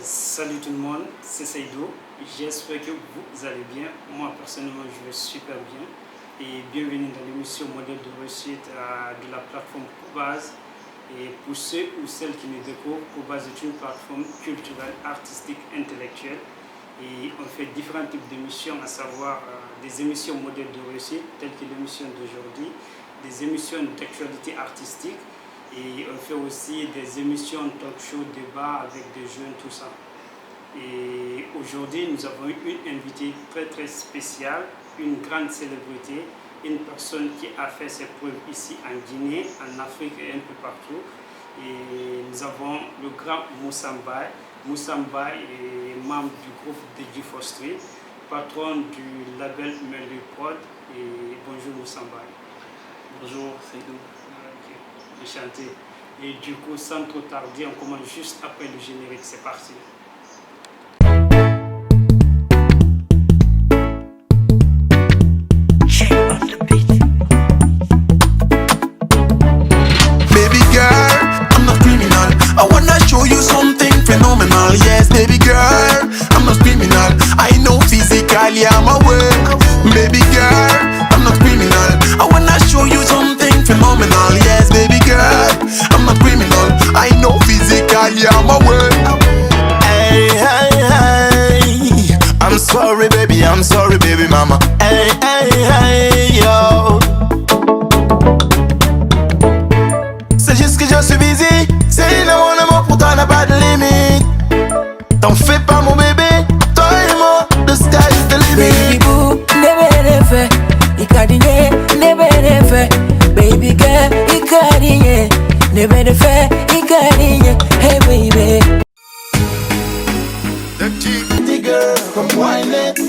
Salut tout le monde, c'est Seydou. J'espère que vous allez bien. Moi personnellement je vais super bien. Et bienvenue dans l'émission Modèle de réussite de la plateforme Cobase. Et pour ceux ou celles qui nous découvrent, Cobase est une plateforme culturelle, artistique, intellectuelle. Et on fait différents types d'émissions, à savoir des émissions modèles de réussite, telles que l'émission d'aujourd'hui, des émissions d'actualité artistique. Et on fait aussi des émissions talk show, débat avec des jeunes, tout ça. Et aujourd'hui, nous avons une invitée très spéciale, une grande célébrité, une personne qui a fait ses preuves ici en Guinée, en Afrique et un peu partout. Et nous avons le grand Moussa Mbaye. Moussa Mbaye est membre du groupe DJ Fostry, patron du label Merlu Prod. Et bonjour Moussa Mbaye. Bonjour, Seydou. Enchanté. Et du coup, sans trop tarder, on commence juste après le générique. C'est parti. Baby girl, I'm not criminal. I wanna show you something phenomenal. Yes, baby girl, I'm not criminal. I know physically I'm aware. Baby girl, I'm not criminal. I wanna show you something phenomenal. Yes, baby girl, I'm not criminal. I know physically I'm aware. Hey, hey, hey. I'm sorry, baby mama. Hey, hey, hey, yo. C'est juste que je suis busy. C'est là mon amour pour toi n'a pas de limite. T'en fais pas mon bébé. Toi et moi, the sky is the limit. Baby boo, never Ikadinye, never Baby girl, Ikadinye, never Ikadinye. Hey baby. The cheeky girl, come wine it.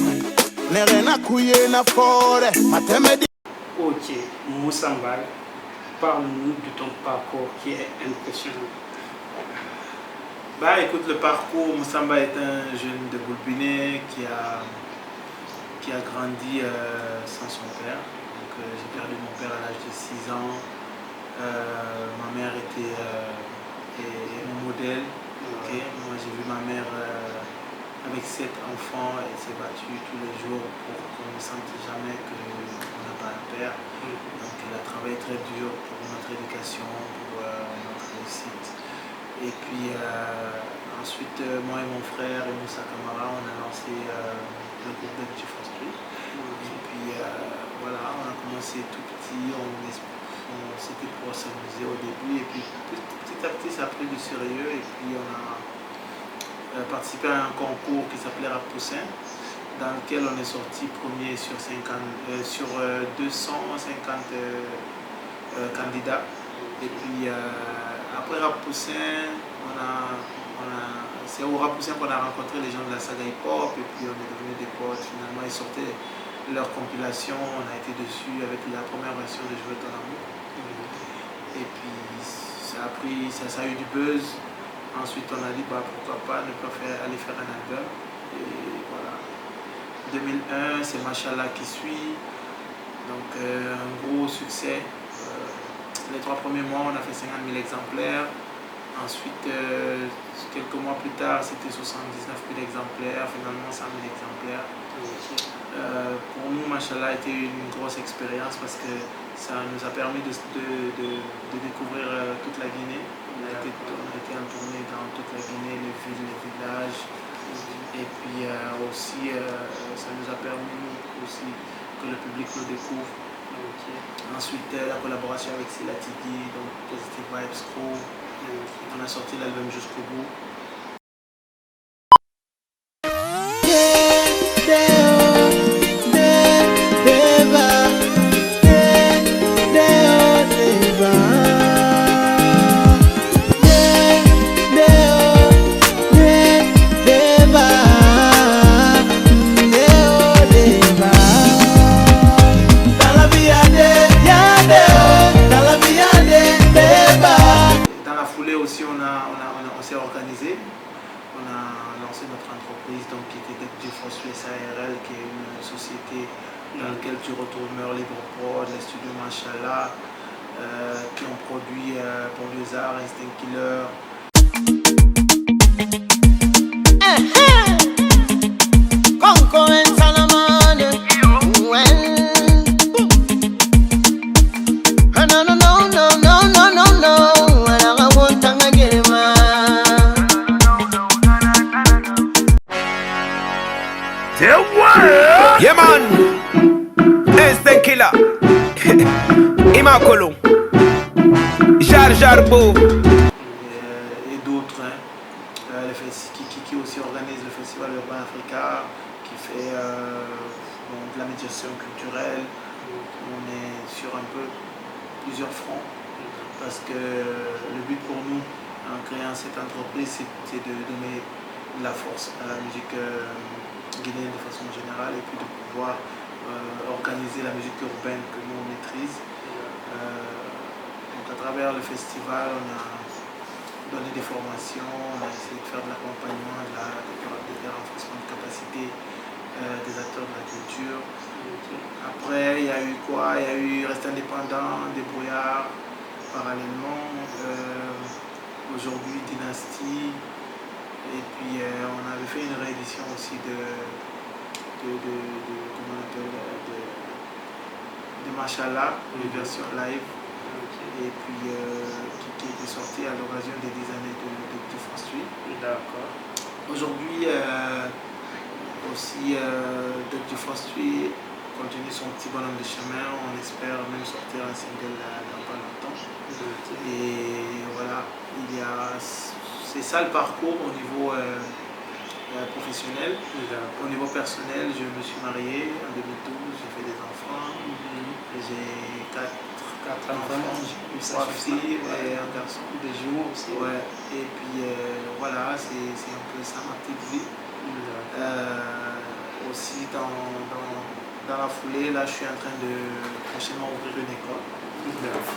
Nerena kuye na fore. Matemedi. Ok, Moussa Mbaye, parle-nous de ton parcours qui est impressionnant. Bah écoute, le parcours, Moussa Mbaye est un jeune de Boulbiné qui a grandi sans son père. Donc j'ai perdu mon père à l'âge de 6 ans. Ma mère était mon modèle. Okay. Moi j'ai vu ma mère avec 7 enfants et s'est battue tous les jours pour qu'on ne sente jamais qu'on n'a pas un père. Donc elle a travaillé très dur pour notre éducation, pour notre réussite. Et puis ensuite, moi et mon frère et Moussa Kamara, on a lancé le groupe de DJ Fostry. Et puis voilà, on a commencé tout petit, c'était pour s'amuser au début. Et puis petit à petit, ça a pris du sérieux. Et puis on a participé à un concours qui s'appelait Rap Poussin, dans lequel on est sorti premier sur 250 candidats. Et puis après Rap Poussin, c'est au Rap Poussin qu'on a rencontré les gens de la saga hip-hop et puis on est devenus des potes. Finalement, ils sortaient leur compilation, on a été dessus avec la première version de Je veux ton amour. Et puis ça a eu du buzz. Ensuite, on a dit pourquoi pas ne pas aller faire un album. Et voilà. 2001, c'est Machallah qui suit. Donc un gros succès. Les 3 premiers mois, on a fait 50 000 exemplaires. Ensuite, quelques mois plus tard, c'était 79 000 exemplaires. Finalement, 100 000 exemplaires. Pour nous, Machallah a été une grosse expérience parce que ça nous a permis de découvrir toute la Guinée. On a été en tournée dans toute la Guinée, les villes, les villages. Et puis aussi, ça nous a permis aussi que le public nous découvre. Ensuite, la collaboration avec Silla Tigi, donc Positive Vibes Crew. On a sorti l'album jusqu'au bout. Aussi, on s'est organisé, on a lancé notre entreprise donc, qui était DJ Fostry SARL, qui est une société dans laquelle tu retrouves Merlu Prod, les studios Machallah, qui ont produit Banlieusards, Instinct Killer. Yeah man, Instant Killer, Imakolo, Jar Jarbo. Et d'autres, hein. Qui aussi organise le Festival Urbain Africa, qui fait de la médiation culturelle. On est sur un peu plusieurs fronts, parce que le but pour nous, en créant cette entreprise, c'est de donner de la force à la musique guinéenne de façon générale, et puis de pouvoir organiser la musique urbaine que nous on maîtrise. Donc à travers le festival, on a donné des formations, on a essayé de faire de l'accompagnement, des renforcements de capacité des acteurs de la culture. Après, il y a eu quoi? Il y a eu Reste Indépendant, Débrouillard, parallèlement. Aujourd'hui, Dynastie. Et puis, on avait fait une réédition aussi comment on appelle, de Machallah, une version live. Et puis, qui était sortie à l'occasion des 10 années de Petit Street. D'accord. Aujourd'hui, aussi, Dr. Street continue son petit bonhomme de chemin. On espère même sortir un single dans pas longtemps. Et voilà, c'est ça le parcours au niveau professionnel. Au niveau personnel, je me suis marié en 2012, j'ai fait des enfants. J'ai 4 enfants, 3 filles et un garçon. Des jumeaux aussi. Ouais. Et puis voilà, c'est un peu ça ma petite vie. Aussi dans la foulée, là je suis en train de prochainement ouvrir une école.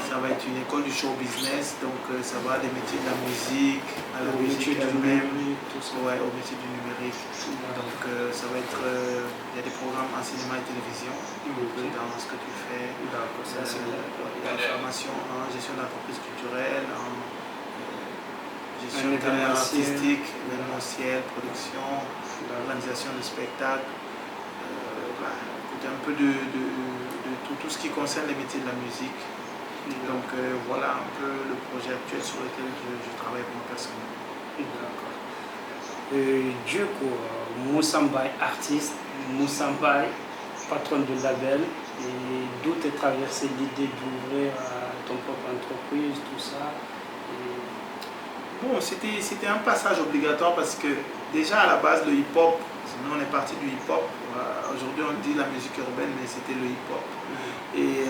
Ça va être une école du show business, donc ça va des métiers de la musique, à la musique elle-même, ouais, au métier du numérique. Donc ça va être, il y a des programmes en cinéma et télévision, dans ce que tu fais. Il y a une formation en gestion d'entreprise culturelle, en gestion artistique, événementielle, production, organisation de spectacles, un peu de tout ce qui concerne les métiers de la musique. Donc voilà un peu le projet actuel sur lequel je travaille pour moi personnellement. D'accord. Du coup, Moussa Mbaye artiste, Moussa Mbaye patron de label, et d'où t'es traversé l'idée d'ouvrir ton propre entreprise, tout ça? Bon, c'était un passage obligatoire parce que déjà à la base le hip-hop, nous on est parti du hip-hop. Aujourd'hui on dit la musique urbaine, mais c'était le hip-hop. Et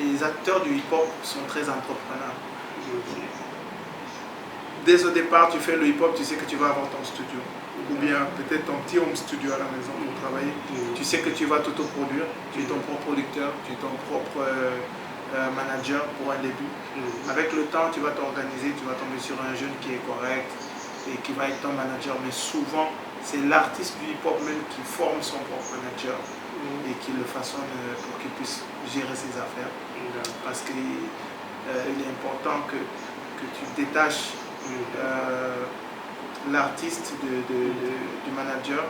les acteurs du hip-hop sont très entrepreneurs. Dès au départ, tu fais le hip-hop, tu sais que tu vas avoir ton studio. Ou bien peut-être ton petit home studio à la maison pour travailler. Tu sais que tu vas t'autoproduire, tu es ton propre producteur, tu es ton propre manager pour un début. Avec le temps, tu vas t'organiser, tu vas tomber sur un jeune qui est correct et qui va être ton manager. Mais souvent, c'est l'artiste du hip-hop même qui forme son propre manager et qui le façonne pour qu'il puisse gérer ses affaires. Parce qu'il est important que tu détaches l'artiste du manager,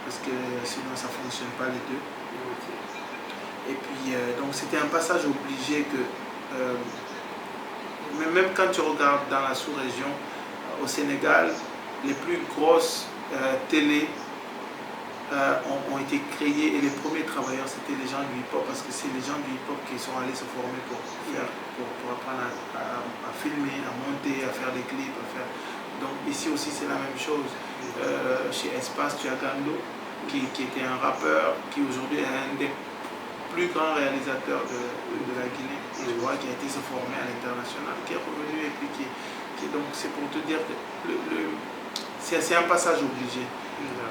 parce que sinon ça ne fonctionne pas les deux. Et puis donc c'était un passage obligé que même quand tu regardes dans la sous-région, au Sénégal, les plus grosses télés ont été créées et les premiers travailleurs c'était les gens du hip-hop, parce que c'est les gens du hip-hop qui sont allés se former pour apprendre à filmer, à monter, à faire des clips, à faire... Donc ici aussi c'est la même chose. Chez Espace, tu as Gando qui était un rappeur qui aujourd'hui est un des plus grands réalisateurs de la Guinée, tu vois, qui a été se former à l'international, qui est revenu et puis qui donc c'est pour te dire que c'est un passage obligé.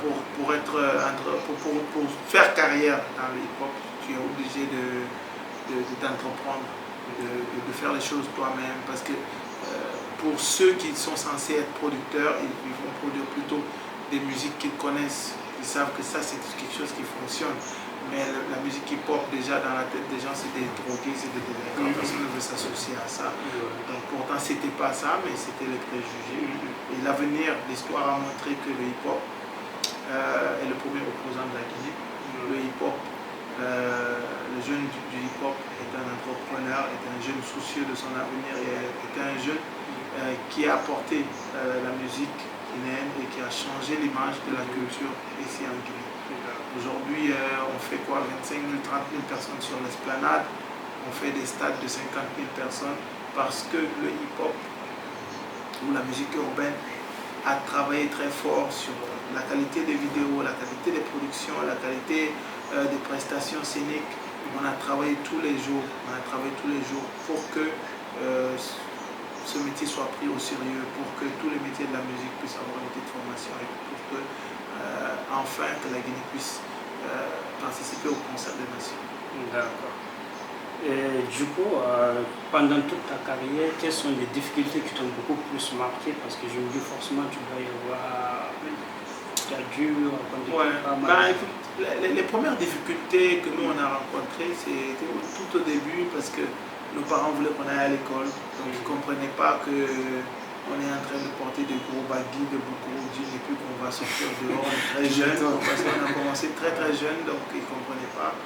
Pour faire carrière dans le hip-hop, tu es obligé d'entreprendre, de faire les choses toi-même, parce que pour ceux qui sont censés être producteurs, ils vont produire plutôt des musiques qu'ils connaissent, ils savent que ça c'est quelque chose qui fonctionne. Mais la musique hip-hop, déjà dans la tête des gens, c'est des drogués, c'est des délinquants, personne ne veut s'associer à ça. Donc pourtant c'était pas ça, mais c'était les préjugés. Et l'avenir, l'histoire a montré que le hip-hop est le premier opposant de la Guinée. Le hip-hop, le jeune du hip-hop est un entrepreneur, est un jeune soucieux de son avenir, et est un jeune qui a apporté la musique guinéenne et qui a changé l'image de la culture ici en Guinée. Aujourd'hui, on fait quoi, 25 000, 30 000 personnes sur l'esplanade, on fait des stades de 50 000 personnes parce que le hip-hop ou la musique urbaine a travaillé très fort sur la qualité des vidéos, la qualité des productions, la qualité des prestations scéniques. On a travaillé tous les jours, pour que ce métier soit pris au sérieux, pour que tous les métiers de la musique puissent avoir une petite formation et pour que enfin que la Guinée puisse participer au concert des nations. D'accord. Et du coup, pendant toute ta carrière, quelles sont les difficultés qui t'ont beaucoup plus marqué? Parce que je me dis forcément tu dois y avoir, tu as dû rencontrer pas mal. Écoute, les premières difficultés que nous on a rencontrées, c'était tout au début parce que nos parents voulaient qu'on aille à l'école, donc ils ne comprenaient pas qu'on est en train de porter de gros baguilles, de gros jeans et puis qu'on va sortir dehors, on est très jeune, parce qu'on a commencé très très jeune, donc ils ne comprenaient pas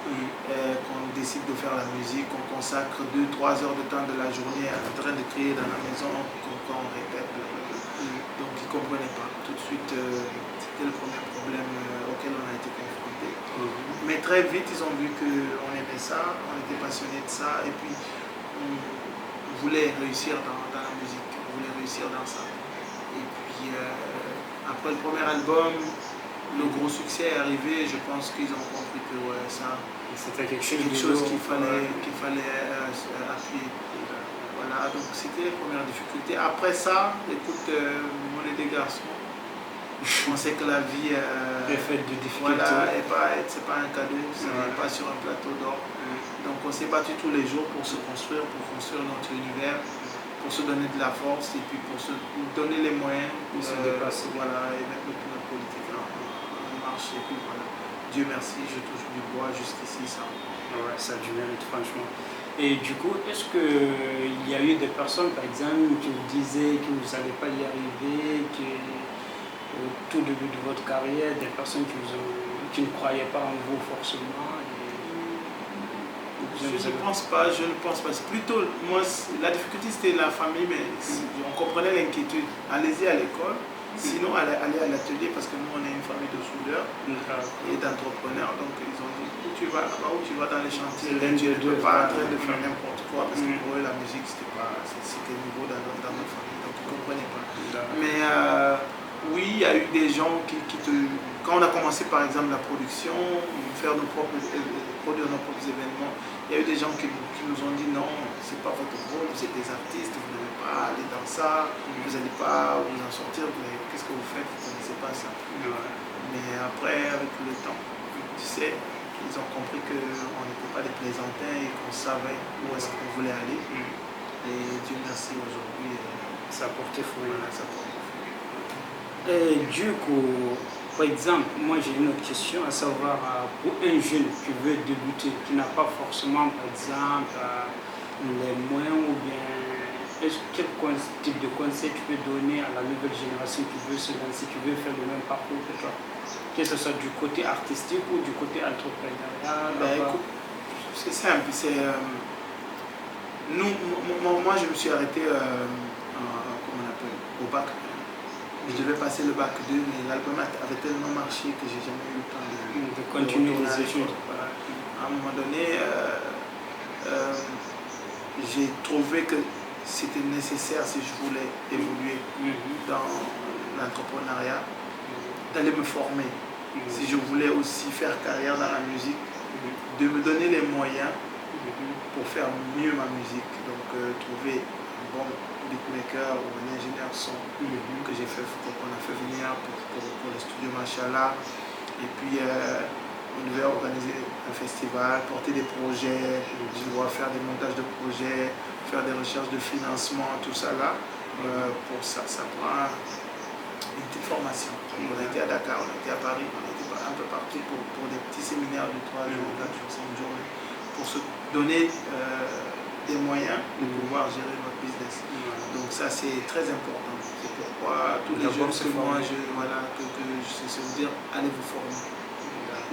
qu'on décide de faire la musique, qu'on consacre 2-3 heures de temps de la journée en train de crier dans la maison, qu'on répète. Donc ils ne comprenaient pas. Tout de suite, c'était le premier problème auquel on a été confronté. Mais très vite, ils ont vu qu'on aimait ça, on était passionnés de ça, et puis on voulait réussir dans la musique, on voulait réussir dans ça. Et puis après le premier album, le gros succès est arrivé, je pense qu'ils ont compris que ça, c'était quelque chose qu'il fallait appuyer. Voilà, donc c'était les premières difficultés. Après ça, écoute, on est des garçons. On sait que la vie est faite de difficultés. Voilà, c'est pas un cadeau, c'est pas sur un plateau d'or. Donc on s'est battu tous les jours pour se construire, pour construire notre univers, pour se donner de la force et puis pour se donner les moyens pour se dépasser. Voilà, et mettre notre politique en marche. Et puis voilà, Dieu merci, je touche du bois jusqu'ici, ça. Ouais, ça a du mérite, franchement. Et du coup, est-ce qu'il y a eu des personnes, par exemple, qui vous disaient que vous n'allez pas y arriver, au tout début de votre carrière, des personnes qui ne croyaient pas en vous forcément? Je ne pense pas. C'est plutôt, moi, la difficulté c'était la famille, mais on comprenait l'inquiétude. Allez-y à l'école, sinon allez à l'atelier parce que nous on est une famille de soudeurs et d'entrepreneurs. Donc ils ont dit où tu vas là-bas, où tu vas dans les chantiers, tu ne peux pas en train de faire n'importe quoi parce que pour eux la musique c'était nouveau dans notre famille, donc ils ne comprenaient pas. Mais oui, il y a eu des gens qui quand on a commencé par exemple la production, produire nos propres événements, il y a eu des gens qui nous ont dit non, c'est pas votre rôle, vous êtes des artistes, vous ne devez pas aller dans ça, vous n'allez pas vous en sortir, qu'est-ce que vous faites, vous ne connaissez pas ça. Mais après, avec le temps, tu sais, ils ont compris qu'on n'était pas des plaisantins et qu'on savait où est-ce qu'on voulait aller. Et Dieu merci, aujourd'hui, ça a porté fruit. Voilà, ça porte fruit. Et du coup, par exemple, moi j'ai une autre question, à savoir pour un jeune qui veut débuter, qui n'a pas forcément, par exemple, les moyens ou bien quel type de conseil tu peux donner à la nouvelle génération qui veut se lancer, qui veut faire le même parcours que toi, que ce soit du côté artistique ou du côté entrepreneurial? Écoute, c'est simple, moi je me suis arrêté comment on appelle, au bac. Je devais passer le bac 2, mais l'album avait tellement marché que j'ai jamais eu le temps de continuer les études. Voilà. À un moment donné, j'ai trouvé que c'était nécessaire si je voulais évoluer dans l'entrepreneuriat, d'aller me former. Si je voulais aussi faire carrière dans la musique, de me donner les moyens pour faire mieux ma musique. Donc trouver un bon beatmaker ou un ingénieur son que qu'on a fait venir pour le studio Machallah. Et puis on devait organiser un festival, porter des projets, je dois faire des montages de projets, faire des recherches de financement, tout ça là. Pour ça prend une petite formation. On a été à Dakar, on a été à Paris, on a été un peu partout pour des petits séminaires de 3 jours, 4 jours, 5 jours, pour se donner des moyens de pouvoir gérer notre business. Donc ça c'est très important. C'est pourquoi tous les jeunes que moi je sais vous dire, allez vous former.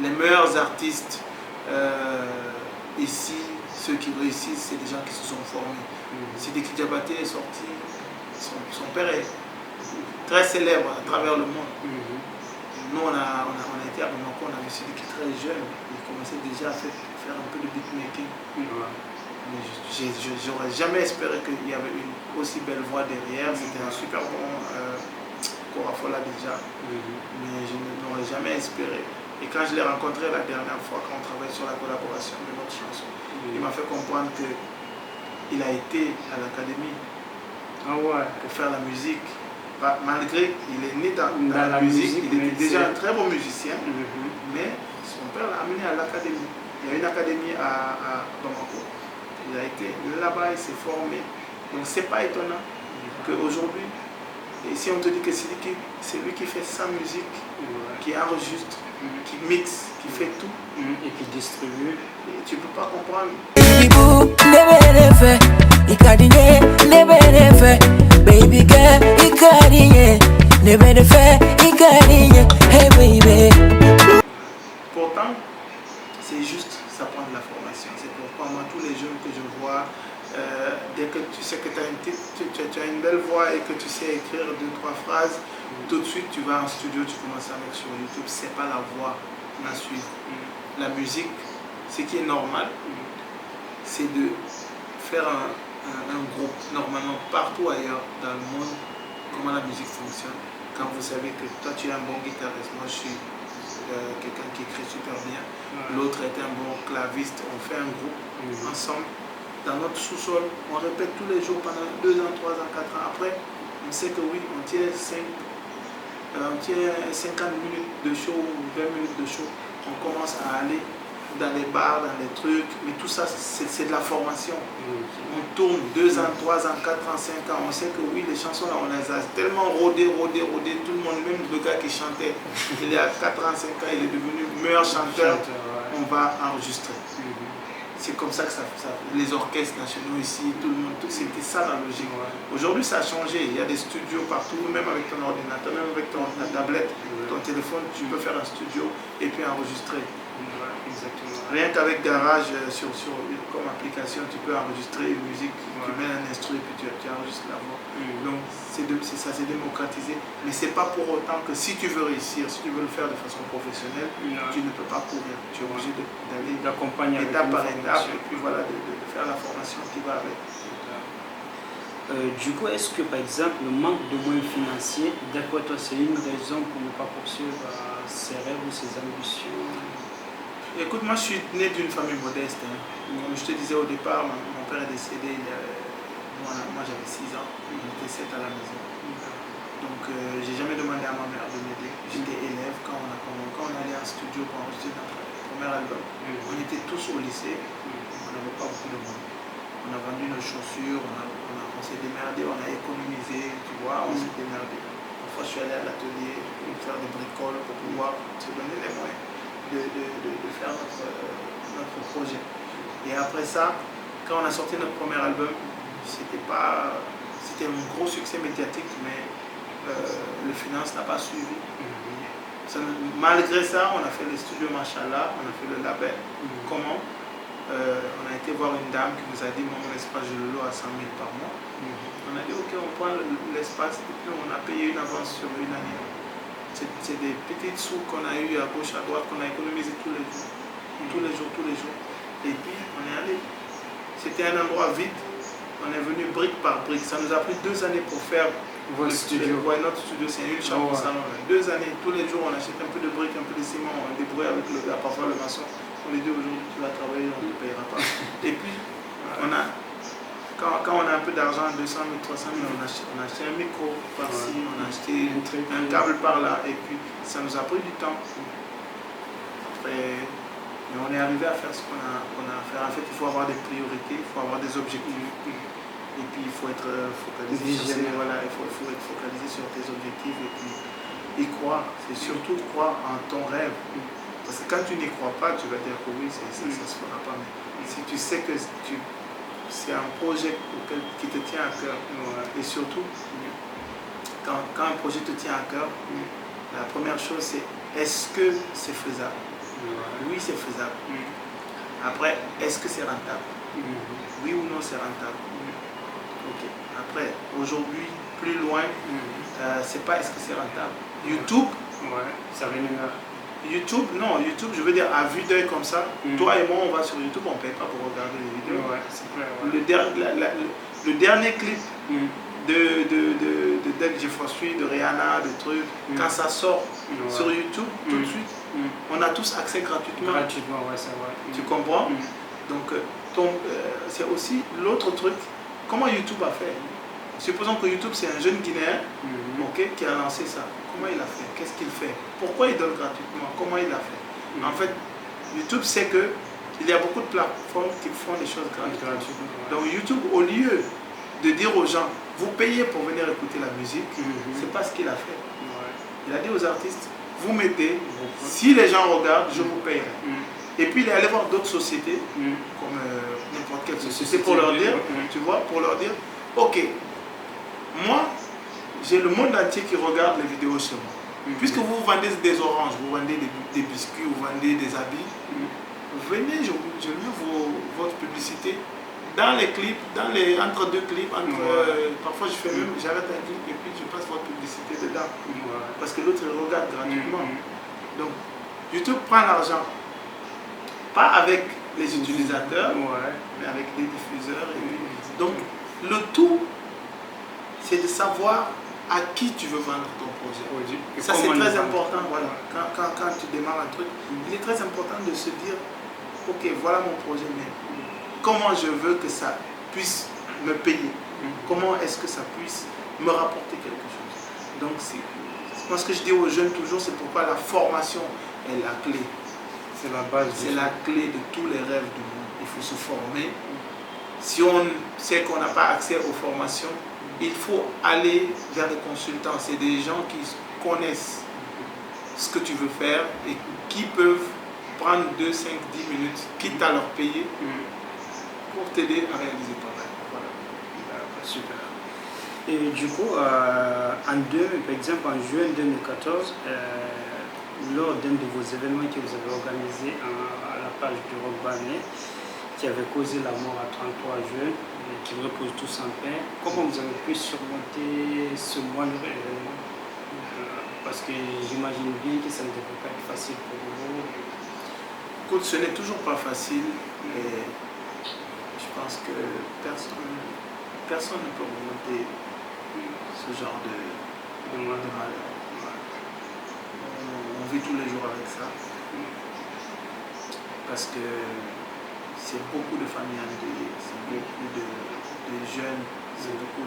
Les meilleurs artistes ici, ceux qui réussissent, c'est des gens qui se sont formés. Si Diabaté est sorti, son père très célèbre à travers le monde. Nous, on a été à Bamako, on a monsieur qui est très jeune, il commençait déjà à faire un peu de beatmaking. Mais j'aurais jamais espéré qu'il y avait une aussi belle voix derrière. C'était un super bon Korafola déjà, mais je n'aurais jamais espéré. Et quand je l'ai rencontré la dernière fois, quand on travaille sur la collaboration de notre chanson, il m'a fait comprendre qu'il a été à l'académie pour faire la musique. Malgré qu'il est né dans la musique, il était déjà un très bon musicien, mais son père l'a amené à l'académie. Il y a une académie à Bamako. Il a été là-bas, il s'est formé. Donc c'est pas étonnant qu'aujourd'hui, et si on te dit que c'est lui qui fait sa musique, qui enregistre, qui mixe, qui fait tout, et qui distribue, et tu peux pas comprendre. Baby girl, hey baby. Pourtant, c'est juste, ça prend de la formation. C'est pourquoi moi, tous les jeunes que je vois, dès que tu sais que tu as une belle voix et que tu sais écrire 2-3 phrases, tout de suite tu vas en studio, tu commences à mettre sur YouTube. C'est pas la voix à suivre. La musique, ce qui est normal, c'est de faire un groupe. Normalement, partout ailleurs dans le monde, comment la musique fonctionne. Quand vous savez que toi tu es un bon guitariste, moi je suis quelqu'un qui écrit super bien, l'autre est un bon claviste, on fait un groupe ensemble. Dans notre sous-sol, on répète tous les jours pendant 2 ans, 3 ans, 4 ans. Après, on sait que oui, on tient 50 minutes de show ou 20 minutes de show. On commence à aller dans les bars, dans les trucs, mais tout ça, c'est de la formation. On tourne 2 ans, 3 ans, 4 ans, 5 ans. On sait que oui, les chansons là, on les a tellement rodées, tout le monde, même le gars qui chantait, il est à 4 ans, 5 ans, il est devenu meilleur chanteur. On va enregistrer. C'est comme ça que les orchestres nationaux ici, tout le monde, c'était ça la logique. Aujourd'hui, ça a changé. Il y a des studios partout, même avec ton ordinateur, même avec ta tablette, ton téléphone, tu peux faire un studio et puis enregistrer. Rien qu'avec Garage comme application, tu peux enregistrer une musique, tu mets un instrument et puis tu enregistres la voix. Donc ça s'est démocratisé, mais c'est pas pour autant que si tu veux réussir, si tu veux le faire de façon professionnelle, tu ne peux pas courir. Tu es obligé d'aller étape par étape et puis voilà, de faire la formation qui va avec. Du coup, est-ce que par exemple le manque de moyens financiers, d'après toi, c'est une raison pour ne pas poursuivre ses rêves ou ses ambitions? Écoute, moi je suis né d'une famille modeste. Comme je te disais au départ, mon père est décédé, moi j'avais 6 ans, il était 7 à la maison. Donc j'ai jamais demandé à ma mère de m'aider. J'étais élève quand on allait en studio pour enregistrer notre premier album. On était tous au lycée, on n'avait pas beaucoup de monde. On a vendu nos chaussures, on s'est démerdé, on a économisé, tu vois, on s'est démerdé. Parfois je suis allé à l'atelier faire des bricoles pour pouvoir se donner les moyens de faire notre projet. Et après ça, quand on a sorti notre premier album, c'était un gros succès médiatique, mais le finance n'a pas suivi. Malgré ça, on a fait les studios Machallah, on a fait le label. Comment on a été voir une dame qui nous a dit mon espace, je le loue à 100 000 par mois. On a dit ok, on prend l'espace et puis on a payé une avance sur une année. C'est des petites sous qu'on a eu à gauche, à droite, qu'on a économisé tous les jours. Et puis on est allé. C'était un endroit vide. On est venu brique par brique. Ça nous a pris 2 années pour faire votre studio. Notre studio, c'est une chambre au salon. 2 années, tous les jours, on achète un peu de briques, un peu de ciment, on débrouille avec le gars, parfois le maçon. On lui dit aujourd'hui tu vas travailler, on ne te payera pas. Et puis, quand on a un peu d'argent, 200 000, 300 000, on a acheté un micro par-ci, on a acheté un câble par-là, et puis ça nous a pris du temps. Après, mais on est arrivé à faire ce qu'on a à faire. En fait, il faut avoir des priorités, il faut avoir des objectifs. Et puis, il faut être focalisé sur il faut être focalisé sur tes objectifs et puis y croire. C'est surtout croire en ton rêve. Parce que quand tu n'y crois pas, tu vas dire que oui, ça ne se fera pas. Mais si tu sais que c'est un projet qui te tient à cœur, et surtout, quand un projet te tient à cœur, la première chose c'est est-ce que c'est faisable? Oui, c'est faisable. Après, est-ce que c'est rentable? Oui ou non, c'est rentable. Ok. Après, aujourd'hui, plus loin, c'est pas est-ce que c'est rentable. YouTube, Ouais, ça rémunère. YouTube, non, YouTube, je veux dire, à vue d'œil comme ça, toi et moi, on va sur YouTube, on ne paye pas pour regarder les vidéos. Ouais, c'est clair. Ouais. Le dernier clip de Del Jefferson, de Rihanna, de trucs, quand ça sort sur YouTube, tout de suite, on a tous accès gratuitement. Gratuitement, ouais, c'est vrai. Tu comprends? Donc, c'est aussi l'autre truc, comment YouTube a fait. Supposons que YouTube, c'est un jeune Guinéen qui a lancé ça. Comment il a fait? Qu'est-ce qu'il fait? Pourquoi il donne gratuitement? Comment il a fait? En fait, YouTube sait qu'il y a beaucoup de plateformes qui font des choses gratuitement. Donc YouTube, au lieu de dire aux gens, vous payez pour venir écouter la musique, c'est pas ce qu'il a fait. Il a dit aux artistes, vous mettez, si les gens regardent, je vous payerai. Et puis il est allé voir d'autres sociétés, comme n'importe quelle société, pour leur dire, tu vois, pour leur dire, ok, moi, j'ai le monde entier qui regarde les vidéos chez moi. Puisque vous vendez des oranges, vous vendez des biscuits, vous vendez des habits, venez, je mets votre publicité dans les clips, entre deux clips, parfois j'arrête un clip et puis je passe votre publicité dedans. Parce que l'autre regarde gratuitement. Donc, YouTube prend l'argent, pas avec les utilisateurs, mais avec les diffuseurs. Donc, le tout, c'est de savoir à qui tu veux vendre ton projet. Ça, c'est très important. Voilà. Quand tu démarres un truc, il est très important de se dire, ok, voilà mon projet, mais comment je veux que ça puisse me payer? Comment est-ce que ça puisse me rapporter quelque chose? Donc, moi, ce que je dis aux jeunes toujours, c'est pourquoi la formation est la clé. C'est la base. C'est la clé de tous les rêves du monde. Il faut se former. Si on sait qu'on n'a pas accès aux formations, il faut aller vers des consultants. C'est des gens qui connaissent ce que tu veux faire et qui peuvent prendre 2, 5, 10 minutes, quitte à leur payer, pour t'aider à réaliser ton rêve. Voilà. Super. Et du coup, par exemple, en juin 2014, lors d'un de vos événements que vous avez organisé à la page du Rock Bané, qui avait causé la mort à 33 jeunes, qui reposent tous en paix. Comment vous avez pu surmonter ce moindre événement? Parce que j'imagine bien que ça ne devait pas être facile pour vous. Écoute, ce n'est toujours pas facile, mais je pense que personne ne peut remonter ce genre de malheur. On vit tous les jours avec ça. Parce que c'est beaucoup de familles endeuillées, c'est beaucoup de jeunes, c'est beaucoup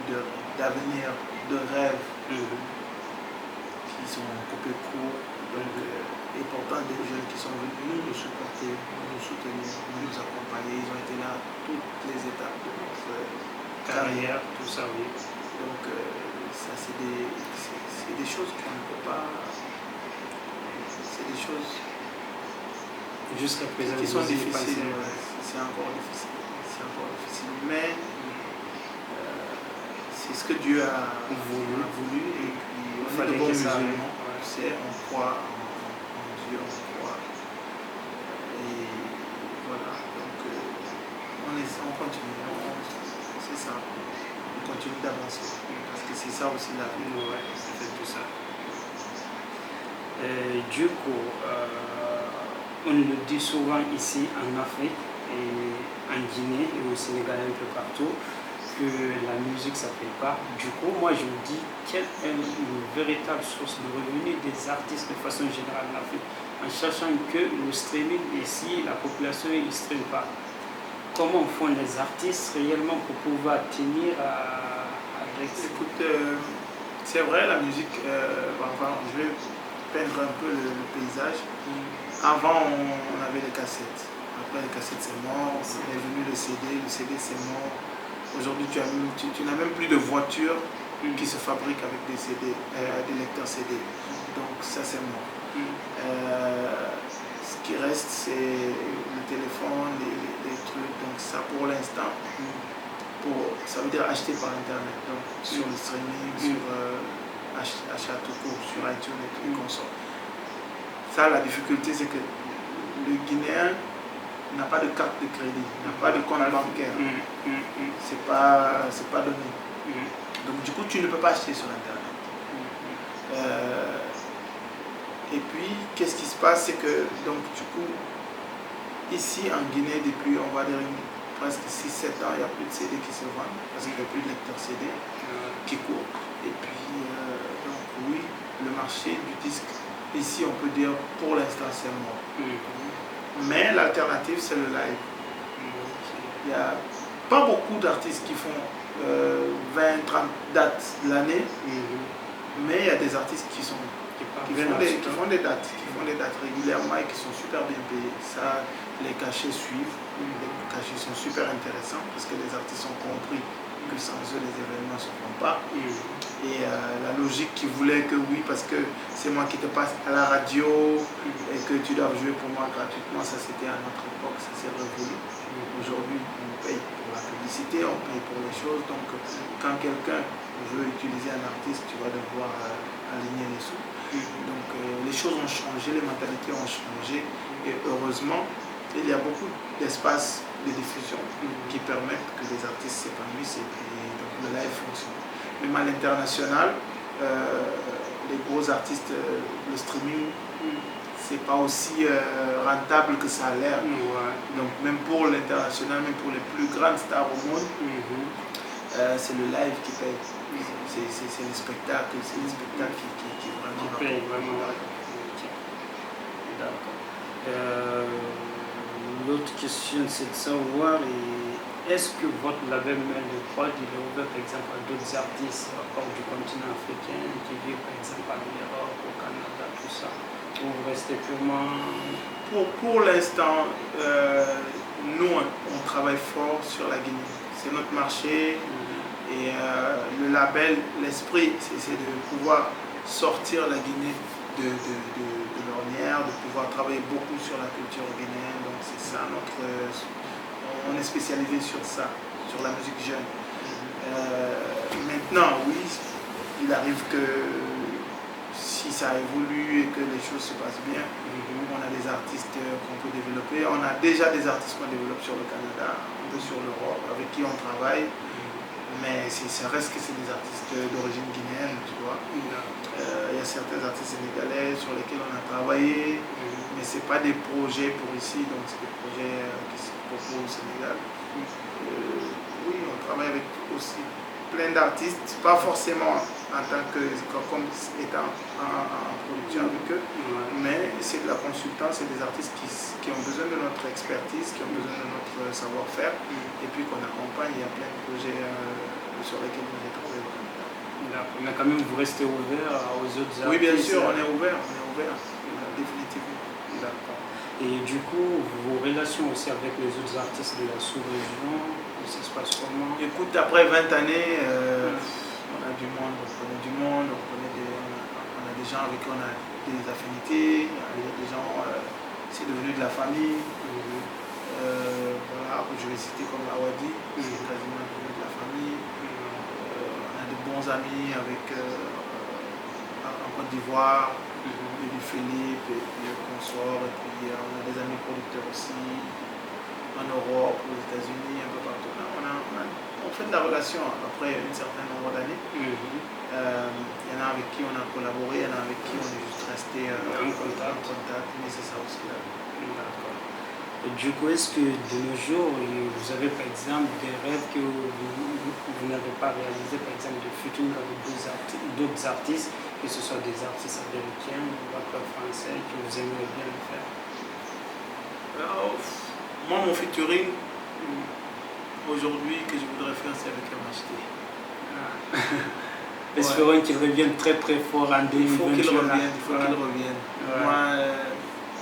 d'avenir, de rêves qui sont coupés court. Et pourtant des jeunes qui sont venus nous supporter, nous soutenir, nous accompagner. Ils ont été là à toutes les étapes de notre carrière, tout ça, oui. Donc ça c'est des choses qu'on ne peut pas. C'est des choses jusqu'à présent qui sont difficiles. C'est encore difficile. Mais c'est ce que Dieu a voulu et puis on est de bons musulmans. On croit en Dieu, on croit. Et voilà. Donc on continue. C'est ça. On continue d'avancer. Parce que c'est ça aussi la vie. Ouais, c'est tout ça. Du coup, on le dit souvent ici en Afrique et en Guinée et au Sénégal un peu partout que la musique ça ne paye pas. Du coup, moi je me dis quelle est une véritable source de revenus des artistes de façon générale en Afrique, en sachant que le streaming ici, la population ne stream pas. Comment font les artistes réellement pour pouvoir tenir avec ça? Écoute, c'est vrai la musique, je vais peindre un peu le paysage. Avant on avait les cassettes. Après les cassettes c'est mort, est venu le CD c'est mort. Aujourd'hui tu n'as même plus de voitures qui se fabriquent avec des CD, des lecteurs CD. Donc ça c'est mort. Ce qui reste c'est le téléphone, les trucs. Donc ça pour l'instant, ça veut dire acheter par internet. Donc sur le streaming, sur achat tout court, sur iTunes et tout, consoles. Ça la difficulté c'est que le Guinéen n'a pas de carte de crédit, il n'a pas de compte bancaire. C'est pas donné. Donc du coup, tu ne peux pas acheter sur Internet. Et puis, qu'est-ce qui se passe, c'est que, donc du coup, ici en Guinée, depuis, on va dire, presque 6-7 ans, il n'y a plus de CD qui se vendent, parce qu'il n'y a plus de lecteurs CD qui courent. Et puis, donc oui, le marché du disque, ici, on peut dire, pour l'instant, c'est mort. Mais l'alternative, c'est le live. Il n'y a pas beaucoup d'artistes qui font 20-30 dates l'année, mais il y a des artistes qui font des dates régulièrement et qui sont super bien payés. Ça, les cachets suivent, les cachets sont super intéressants parce que les artistes ont compris que sans eux les événements ne se font pas. Et la logique qui voulait que oui, parce que c'est moi qui te passe à la radio et que tu dois jouer pour moi gratuitement, ça c'était à notre époque, ça s'est révolu. Aujourd'hui, on paye pour la publicité, on paye pour les choses. Donc quand quelqu'un veut utiliser un artiste, tu vas devoir aligner les sous. Donc les choses ont changé, les mentalités ont changé et heureusement, il y a beaucoup d'espaces de diffusion qui permettent que les artistes s'épanouissent et puis donc, le live fonctionne. Même à l'international, les gros artistes, le streaming, c'est pas aussi rentable que ça a l'air. Donc même pour l'international, même pour les plus grandes stars au monde, c'est le live qui paye. C'est le spectacle, qui vraiment paye vraiment. D'accord. L'autre question, c'est de savoir, est-ce que votre label Mail de Prod, il est ouvert par exemple à d'autres artistes hors du continent africain qui vivent par exemple en Europe, au Canada, tout ça, ou vous restez purement... Pour l'instant, nous, on travaille fort sur la Guinée. C'est notre marché. Et le label, l'esprit, c'est de pouvoir sortir la Guinée de l'ornière, de pouvoir travailler beaucoup sur la culture guinéenne. Donc c'est ça on est spécialisé sur ça, sur la musique jeune. Maintenant, oui, il arrive que si ça évolue et que les choses se passent bien, on a des artistes qu'on peut développer. On a déjà des artistes qu'on développe sur le Canada, un peu sur l'Europe, avec qui on travaille. Mais ça reste que c'est des artistes d'origine guinéenne, tu vois. Il y a certains artistes sénégalais sur lesquels on a travaillé, mais ce n'est pas des projets pour ici, donc c'est des projets qui se proposent au Sénégal. Oui, on travaille avec aussi plein d'artistes, pas forcément en tant que, comme étant en production avec eux, mais c'est de la consultance, c'est des artistes qui ont besoin de notre expertise, qui ont besoin de notre savoir-faire, et puis qu'on accompagne. Il y a plein de projets sur lesquels on est travaillé. D'accord, mais quand même vous restez ouvert aux autres artistes? Oui, bien sûr, on est ouvert, définitivement. D'accord. Et du coup, vos relations aussi avec les autres artistes de la sous-région, ça se passe comment? Écoute, après 20 années, on a du monde, on a des gens avec qui on a des affinités, il y a des gens, c'est devenu de la famille. Voilà, je vais citer comme Awadi, c'est quasiment devenu de la famille. On a de bons amis en Côte d'Ivoire, Philippe et puis le consort, et puis on a des amis producteurs aussi en Europe, aux États-Unis, un peu partout. On fait de la relation après un certain nombre d'années. Il y en a avec qui on a collaboré, il y en a avec qui on est juste resté en contact, mais c'est ça aussi là. D'accord. Et du coup, est-ce que de nos jours, vous avez par exemple des rêves que vous n'avez pas réalisés, par exemple de futur avec d'autres artistes, que ce soit des artistes américains ou rappeurs français, que vous aimeriez bien le faire? Alors, moi, mon featuring, aujourd'hui, que je voudrais faire, c'est avec MHD. Espérons qu'il revienne très très fort en 2021. Il faut qu'il revienne. Moi,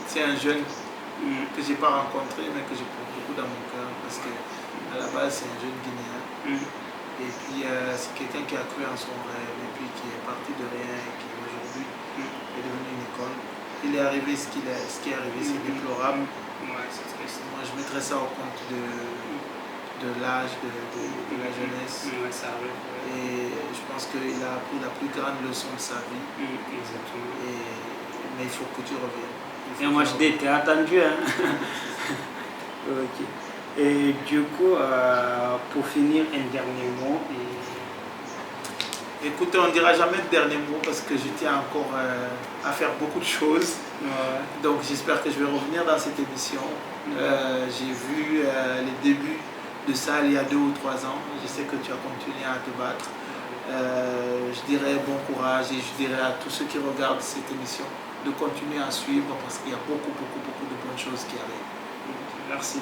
c'est un jeune que je n'ai pas rencontré, mais que je porte beaucoup dans mon cœur, parce qu'à la base, c'est un jeune Guinéen. Et puis, c'est quelqu'un qui a cru en son rêve, et puis qui est parti de rien, et qui aujourd'hui est devenu une icône. Il est arrivé ce qui est arrivé, c'est déplorable. C'est triste. Moi, je mettrais ça au compte de l'âge, de la jeunesse. Ça arrive. Et je pense qu'il a appris la plus grande leçon de sa vie. Exactement. Mais il faut que tu reviennes. Et moi, je t'ai attendu. Hein. Ok. Et du coup, pour finir, un dernier mot. Écoutez, on ne dira jamais le dernier mot parce que je tiens encore à faire beaucoup de choses. Donc j'espère que je vais revenir dans cette émission. J'ai vu les débuts de ça il y a 2 ou 3 ans. Je sais que tu as continué à te battre. Je dirais bon courage et je dirais à tous ceux qui regardent cette émission de continuer à suivre parce qu'il y a beaucoup de bonnes choses qui arrivent. Merci.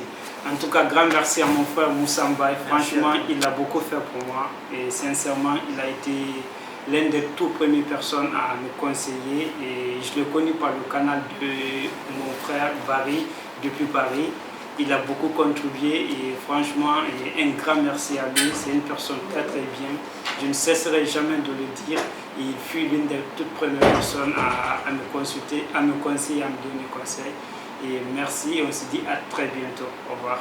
En tout cas, grand merci à mon frère Moussa Mbaye. Franchement, il a beaucoup fait pour moi et sincèrement, il a été l'une des toutes premières personnes à me conseiller et je l'ai connu par le canal de mon frère Barry depuis Paris. Il a beaucoup contribué et franchement, un grand merci à lui. C'est une personne très bien. Je ne cesserai jamais de le dire. Il fut l'une des toutes premières personnes à me consulter, à me conseiller, à me donner conseil. Et merci et on se dit à très bientôt. Au revoir.